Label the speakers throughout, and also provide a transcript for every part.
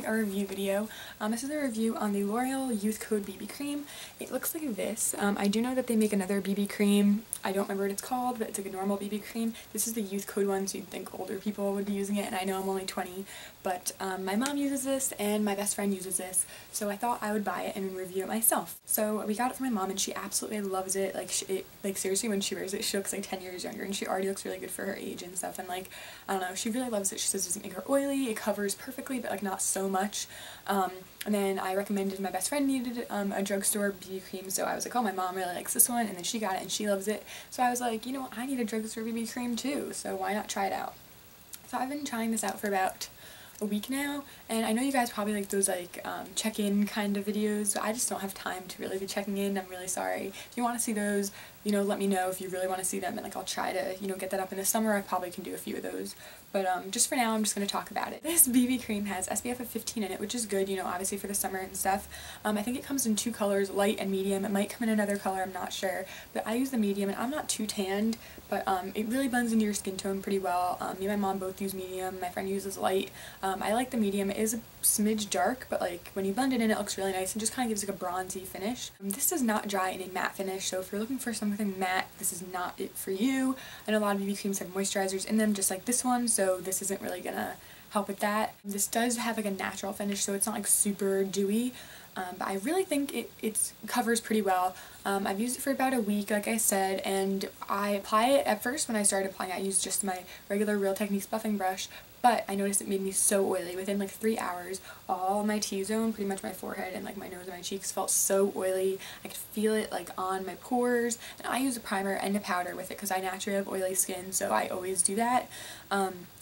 Speaker 1: a review video. This is a review on the L'Oreal Youth Code BB Cream. It looks like this. I do know that they make another BB cream. I don't remember what it's called, but it's like a normal BB cream. This is the Youth Code one, so you'd think older people would be using it, and I know I'm only 20, but my mom uses this and my best friend uses this, so I thought I would buy it and review it myself. So we got it for my mom and she absolutely loves it. Like seriously, when she wears it, she looks like 10 years younger, and she already looks really good for her age and stuff, and like, I don't know, she really loves it. She says it doesn't make her oily, it covers perfectly, but like not so much. And then I recommended, my best friend needed a drugstore BB cream, so I was like, oh, my mom really likes this one, and then she got it and she loves it. So I was like, you know what, I need a drugstore BB cream too, so why not try it out? So I've been trying this out for about a week now, and I know you guys probably like those like check-in kind of videos, so I just don't have time to really be checking in. I'm really sorry. If you want to see those, you know, let me know if you really want to see them, and like I'll try to, you know, get that up in the summer. I probably can do a few of those, but just for now I'm just going to talk about it. This BB cream has SPF of 15 in it, which is good, you know, obviously for the summer and stuff. I think it comes in 2 colors, light and medium. It might come in another color, I'm not sure, but I use the medium, and I'm not too tanned, but it really blends into your skin tone pretty well. Me and my mom both use medium, my friend uses light. I like the medium. It is a smidge dark, but like when you blend it in, it looks really nice and just kind of gives like a bronzy finish. This does not dry in a matte finish, so if you're looking for something matte, this is not it for you. I know a lot of BB creams have moisturizers in them just like this one, so this isn't really gonna help with that. This does have like a natural finish, so it's not like super dewy, but I really think it covers pretty well. I've used it for about a week, like I said, and I apply it. At first when I started applying it, I used just my regular Real Techniques buffing brush, but I noticed it made me so oily. Within like 3 hours, all my T-zone, pretty much my forehead and like my nose and my cheeks, felt so oily. I could feel it like on my pores, and I use a primer and a powder with it because I naturally have oily skin, so I always do that.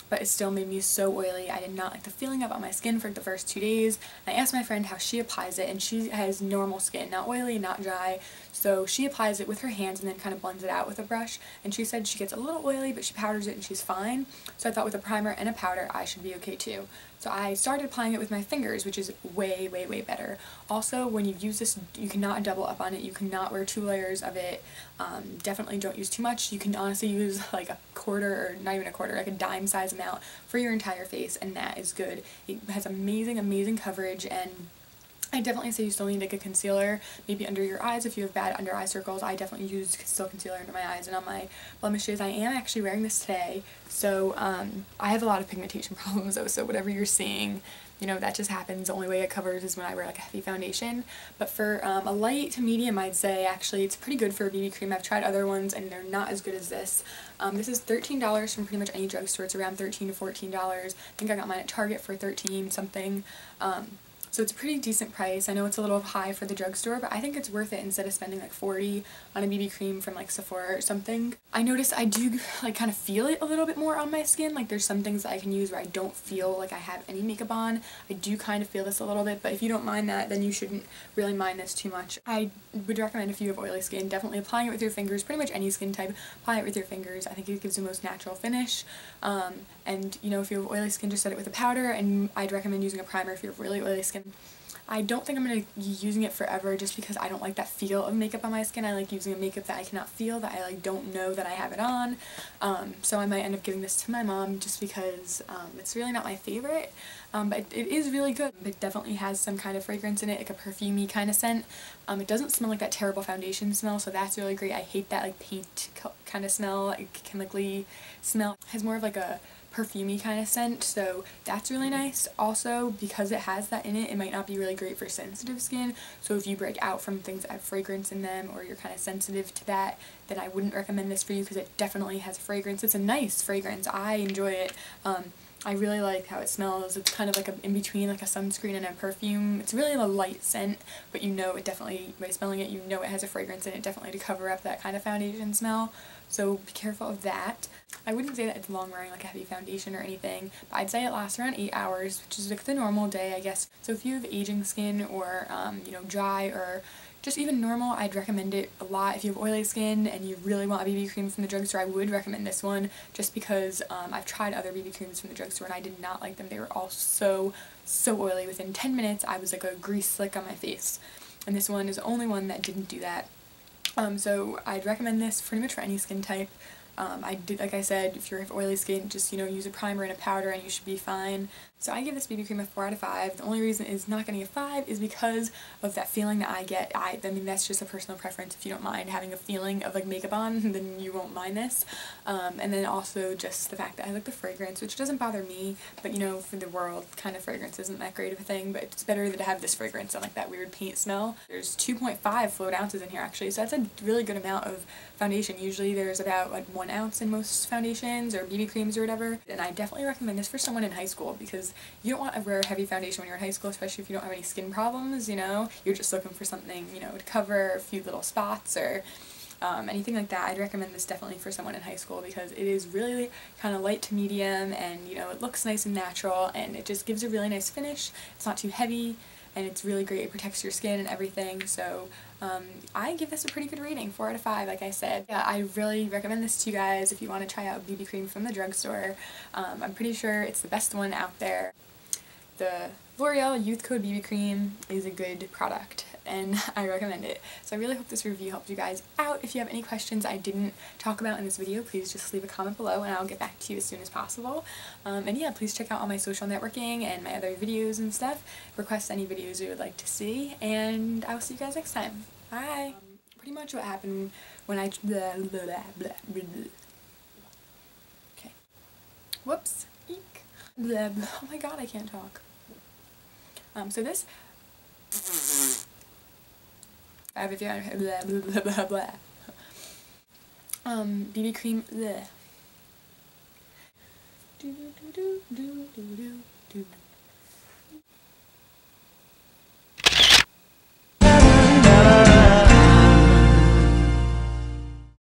Speaker 1: But it still made me so oily. I did not like the feeling of it on my skin for the first 2 days. I asked my friend how she applies it, and she has normal skin, not oily, not dry, so she applies it with her hands and then kind of blends it out with a brush, and she said she gets a little oily, but she powders it and she's fine. So I thought with a primer and a powder I should be okay too. So I started applying it with my fingers, which is way, way, way better. Also, when you use this, you cannot double up on it. You cannot wear 2 layers of it. Definitely don't use too much. You can honestly use like a quarter, or not even a quarter, like a dime size amount for your entire face, and that is good. It has amazing, amazing coverage, and I definitely say you still need like a concealer, maybe under your eyes if you have bad under eye circles. I definitely use still concealer under my eyes and on my blemishes. I am actually wearing this today, so I have a lot of pigmentation problems though, so whatever you're seeing, you know, that just happens. The only way it covers is when I wear like a heavy foundation. But for a light to medium, I'd say actually it's pretty good for a BB cream. I've tried other ones and they're not as good as this. This is $13 from pretty much any drugstore. It's around $13 to $14. I think I got mine at Target for 13 something. So it's a pretty decent price. I know it's a little high for the drugstore, but I think it's worth it instead of spending like $40 on a BB cream from like Sephora or something. I noticed I do like kind of feel it a little bit more on my skin. Like there's some things that I can use where I don't feel like I have any makeup on. I do kind of feel this a little bit, but if you don't mind that, then you shouldn't really mind this too much. I would recommend if you have oily skin, definitely applying it with your fingers. Pretty much any skin type, apply it with your fingers. I think it gives the most natural finish. And you know, if you have oily skin, just set it with a powder, and I'd recommend using a primer if you have really oily skin. I don't think I'm going to be using it forever just because I don't like that feel of makeup on my skin. I like using a makeup that I cannot feel, that I like don't know that I have it on. So I might end up giving this to my mom just because it's really not my favorite. But it is really good. It definitely has some kind of fragrance in it, like a perfumey kind of scent. It doesn't smell like that terrible foundation smell, so that's really great. I hate that like paint kind of smell, like chemically smell. It has more of like a perfumey kind of scent, so that's really nice. Also, because it has that in it, it might not be really great for sensitive skin, so if you break out from things that have fragrance in them, or you're kind of sensitive to that, then I wouldn't recommend this for you because it definitely has a fragrance. It's a nice fragrance. I enjoy it. I really like how it smells. It's kind of like in between like a sunscreen and a perfume. It's really a light scent, but you know it definitely, by smelling it, you know it has a fragrance in it, definitely to cover up that kind of foundation smell. So be careful of that. I wouldn't say that it's long wearing like a heavy foundation or anything, but I'd say it lasts around 8 hours, which is like the normal day, I guess. So if you have aging skin or, you know, dry or just even normal, I'd recommend it a lot. If you have oily skin and you really want a BB cream from the drugstore, I would recommend this one just because I've tried other BB creams from the drugstore and I did not like them. They were all so oily. Within 10 minutes, I was like a grease slick on my face. And this one is the only one that didn't do that. So I'd recommend this pretty much for any skin type. Like I said, if you have oily skin, just, you know, use a primer and a powder and you should be fine. So I give this BB cream a 4 out of 5. The only reason it's not getting a 5 is because of that feeling that I get. I mean, that's just a personal preference. If you don't mind having a feeling of like makeup on, then you won't mind this. And then also just the fact that I like the fragrance, which doesn't bother me, but you know, for the world, kind of fragrance isn't that great of a thing, but it's better than to have this fragrance than like that weird paint smell. There's 2.5 fluid ounces in here actually, so that's a really good amount of foundation. Usually there's about like 1 ounce in most foundations or BB creams or whatever, and I definitely recommend this for someone in high school because you don't want to wear heavy foundation when you're in high school, especially if you don't have any skin problems, you know? You're just looking for something, you know, to cover a few little spots or anything like that. I'd recommend this definitely for someone in high school because it is really kind of light to medium, and you know, it looks nice and natural, and it just gives a really nice finish. It's not too heavy, and it's really great. It protects your skin and everything, so I give this a pretty good rating, 4 out of 5, like I said. Yeah, I really recommend this to you guys if you want to try out BB cream from the drugstore. I'm pretty sure it's the best one out there. The L'Oreal Youth Code BB Cream is a good product, and I recommend it. So I really hope this review helped you guys out. If you have any questions I didn't talk about in this video, please just leave a comment below and I'll get back to you as soon as possible. And yeah, please check out all my social networking and my other videos and stuff. Request any videos you would like to see, and I will see you guys next time. Bye! Pretty much what happened when I... Okay. Whoops. Eek. Oh my god, I can't talk. So this... I have a BB cream. Bleh. Do do do do do do do do.